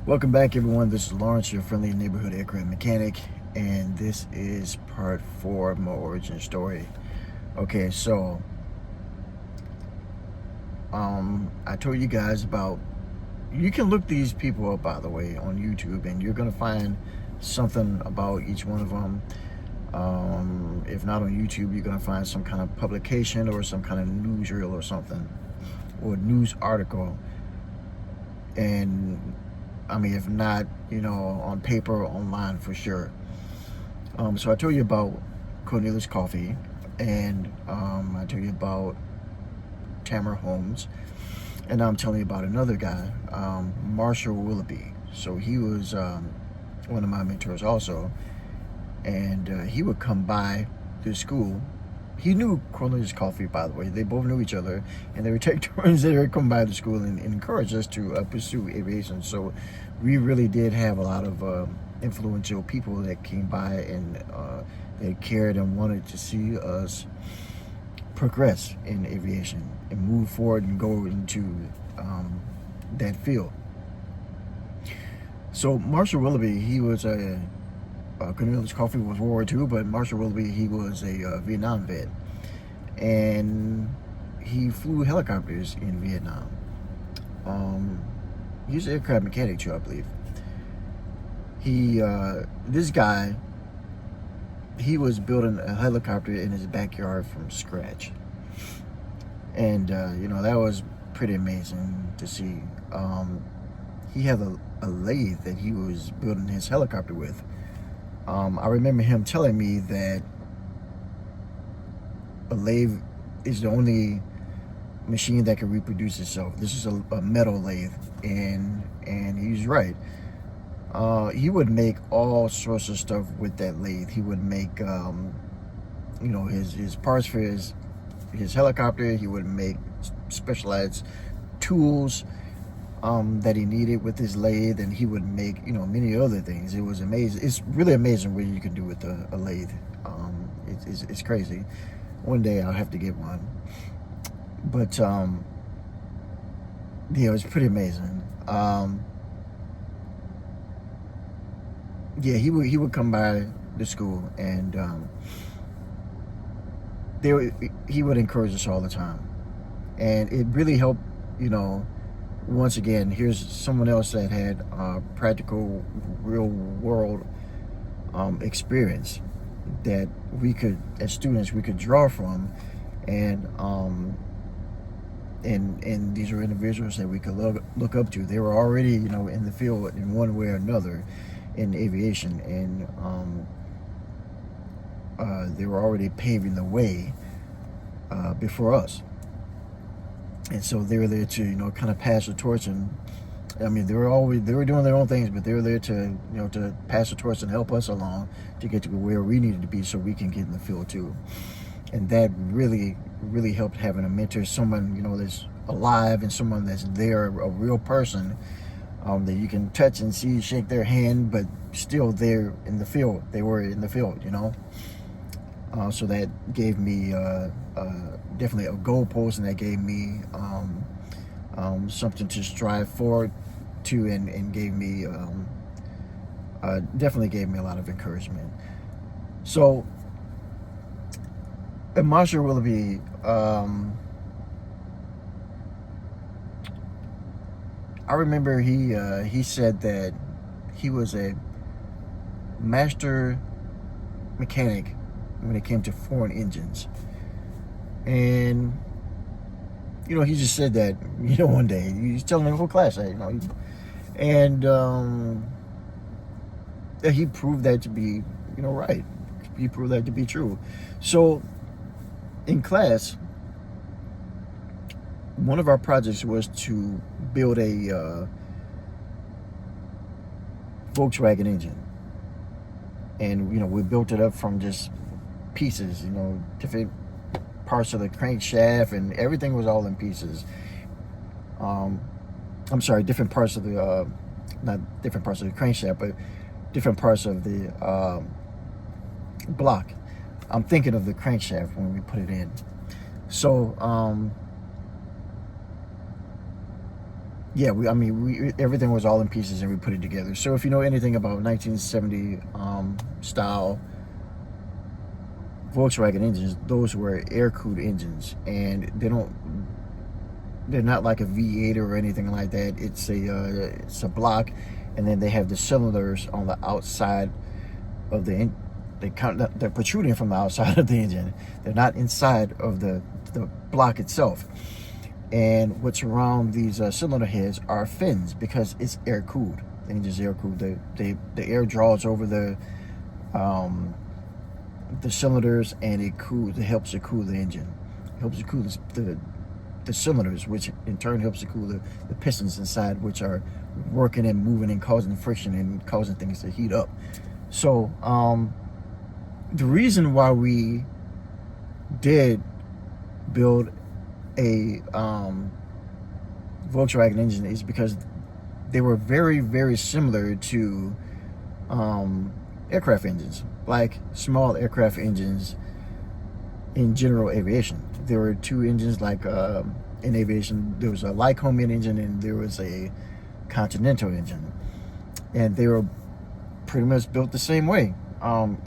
Welcome back, everyone. This is Lawrence, your friendly neighborhood aircraft mechanic, and this is part 4 of my origin story. Okay, so I told you guys about, you can look these people up, by the way, on YouTube, and you're gonna find something about each one of them. If not on YouTube, you're gonna find some kind of publication or some kind of newsreel or something, or news article. And I mean, if not, on paper or online for sure. So I told you about Cornelius Coffey, and I told you about Tamara Holmes, and now I'm telling you about another guy, Marshall Willoughby. So he was one of my mentors also, and he would come by the school. He knew Cornelius Coffey, by the way. They both knew each other, and they would take turns. They would come by the school and encourage us to pursue aviation. So we really did have a lot of influential people that came by and they cared and wanted to see us progress in aviation and move forward and go into that field. So Marshall Willoughby, he was Cornelius Coffey was World War II, but Marshall Willoughby, he was a Vietnam vet, and he flew helicopters in Vietnam. He's an aircraft mechanic too, I believe. This guy, he was building a helicopter in his backyard from scratch, and that was pretty amazing to see. He had a lathe that he was building his helicopter with. I remember him telling me that a lathe is the only machine that can reproduce itself. This is a metal lathe, and he's right. He would make all sorts of stuff with that lathe. He would make his parts for his helicopter. He would make specialized tools that he needed with his lathe, and he would make many other things. It was amazing. It's really amazing what you can do with a lathe. It's crazy. One day I'll have to get one, but it was pretty amazing. He would come by the school, and he would encourage us all the time, and it really helped. Once again, here's someone else that had practical, real world experience that we could, as students, we could draw from, and these are individuals that we could look up to. They were already, in the field in one way or another in aviation, and they were already paving the way before us. And so they were there to, kind of pass the torch. And I mean, they were doing their own things, but they were there to, to pass the torch and help us along to get to where we needed to be so we can get in the field too. And that really, really helped having a mentor, someone, that's alive and someone that's there, a real person that you can touch and see, shake their hand, but still they're in the field. They were in the field, so that gave me definitely a goalpost, and that gave me something to strive forward to, and gave me definitely gave me a lot of encouragement. So Marshall Willoughby, I remember he said that he was a master mechanic when it came to foreign engines. And he just said that one day he's telling the whole class that and he proved that to be right. He proved that to be true. So in class, one of our projects was to build a Volkswagen engine, and we built it up from just pieces, different parts of the crankshaft, and everything was all in pieces. I'm sorry, different parts of the not different parts of the crankshaft, but different parts of the block. I'm thinking of the crankshaft when we put it in. So yeah, everything was all in pieces and we put it together. So if you know anything about 1970 style Volkswagen engines, those were air-cooled engines, and they're not like a V8 or anything like that. It's a block, and then they have the cylinders on the outside of the engine. They're protruding from the outside of the engine. They're not inside of the block itself. And what's around these cylinder heads are fins, because it's air cooled. The engine's air cooled. The air draws over the cylinders, and it helps to cool the engine. It helps to cool the cylinders, which in turn helps to cool the pistons inside, which are working and moving and causing friction and causing things to heat up. So the reason why we did build a Volkswagen engine is because they were very, very similar to aircraft engines, like small aircraft engines in general aviation. There were two engines, like in aviation, there was a Lycoming engine and there was a Continental engine, and they were pretty much built the same way.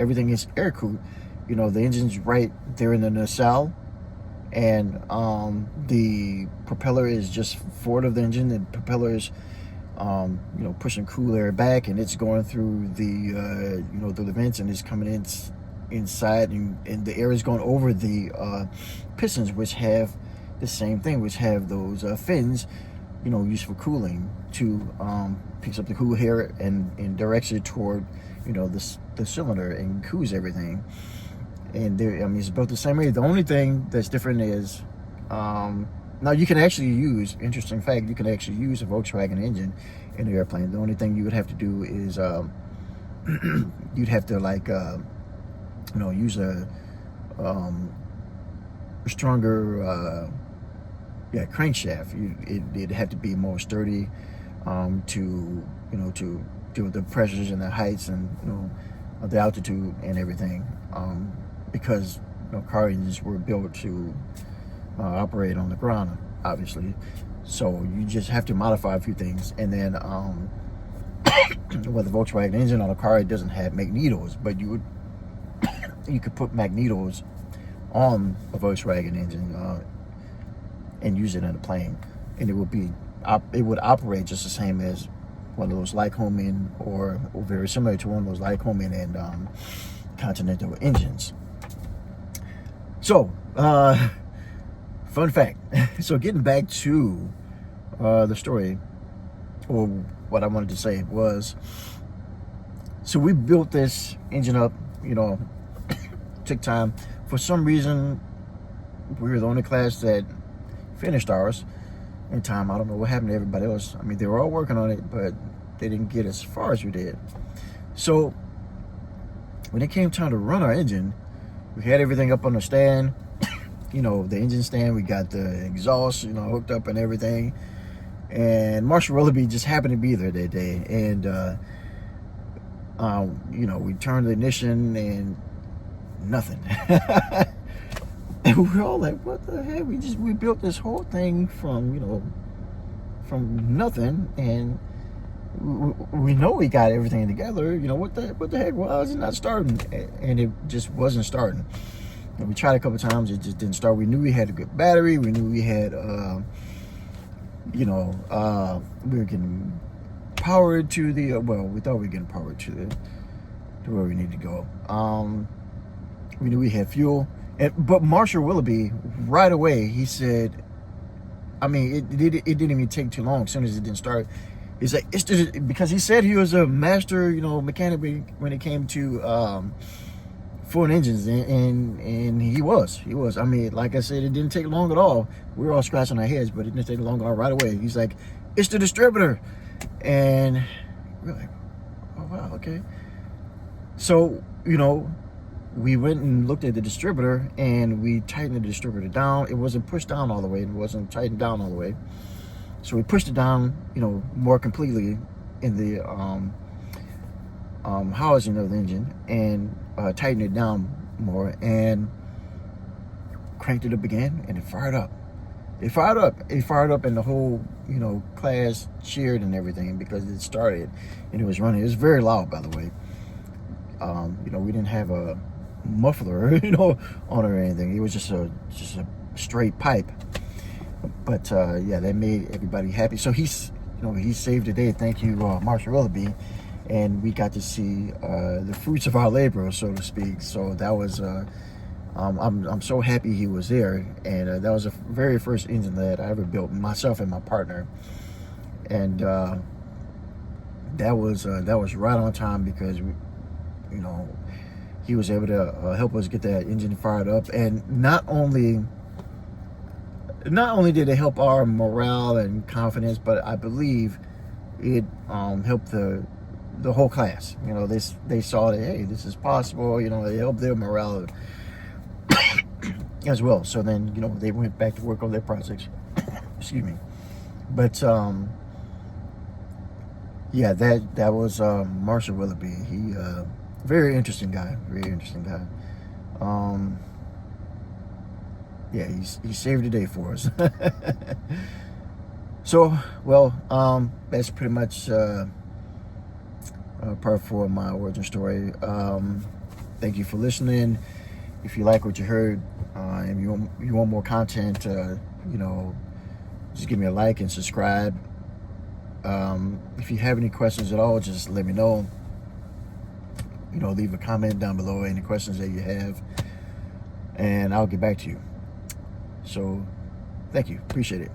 Everything is air cooled. You know, the engine's right there in the nacelle, and the propeller is just forward of the engine. The propeller is pushing cool air back, and it's going through the through the vents, and it's coming inside, and the air is going over the pistons, which have the same thing, which have those fins, used for cooling, to picks up the cool air and directs it toward the cylinder and cools everything. And it's built the same way. The only thing that's different is now you can actually use, interesting fact, you can actually use a Volkswagen engine in an airplane. The only thing you would have to do is you'd have to use a stronger crankshaft. It'd have to be more sturdy to deal with the pressures and the heights and the altitude and everything, because car engines were built to operate on the ground, obviously. So you just have to modify a few things, and then with the Volkswagen engine on a car, it doesn't have magnetos, but you could put magnetos on a Volkswagen engine and use it in a plane, and it would operate just the same as one of those Lycoming, or very similar to one of those Lycoming and Continental engines. So, fun fact. So getting back to the story, or what I wanted to say was, so we built this engine up, took time. For some reason, we were the only class that finished ours in time. I don't know what happened to everybody else. I mean, they were all working on it, but they didn't get as far as we did. So when it came time to run our engine, we had everything up on the stand, the engine stand. We got the exhaust, hooked up and everything. And Marshall Willoughby just happened to be there that day. And, we turned the ignition and nothing. And we were all like, what the heck? We built this whole thing from nothing, and we know we got everything together. What the heck? Why is it not starting? And it just wasn't starting. And we tried a couple times, it just didn't start. We knew we had a good battery. We knew we had, we were getting powered to the, we thought we were getting powered to where we needed to go. We knew we had fuel. But Marshall Willoughby, right away, he said, it didn't even take too long. As soon as it didn't start, he's like, because he said he was a master, mechanic when it came to foreign engines, and he was. Like I said, it didn't take long at all. We were all scratching our heads, but it didn't take long at all. Right away, he's like, it's the distributor, and we're like, oh wow, okay. So we went and looked at the distributor, and we tightened the distributor down. It wasn't pushed down all the way. It wasn't tightened down all the way. So we pushed it down, more completely in the housing of the engine, and tightened it down more, and cranked it up again, and it fired up. It fired up, and the whole, class cheered and everything because it started and it was running. It was very loud, by the way. We didn't have a muffler, on or anything. It was just a straight pipe. But yeah, that made everybody happy. So he saved the day. Thank you, Marshall Willoughby. And we got to see the fruits of our labor, so to speak. So that was, I'm so happy he was there. And that was the very first engine that I ever built, myself and my partner. And that was right on time because he was able to help us get that engine fired up. And not only did it help our morale and confidence, but I believe it helped the whole class. They saw that, hey, this is possible. It helped their morale as well. So then, they went back to work on their projects. Excuse me. But yeah, that was Marshall Willoughby. He very interesting guy. Yeah, he saved the day for us. So, well, that's pretty much part 4 of my origin story. Thank you for listening. If you like what you heard and you want more content, just give me a like and subscribe. If you have any questions at all, just let me know. Leave a comment down below, any questions that you have, and I'll get back to you. So, thank you. Appreciate it.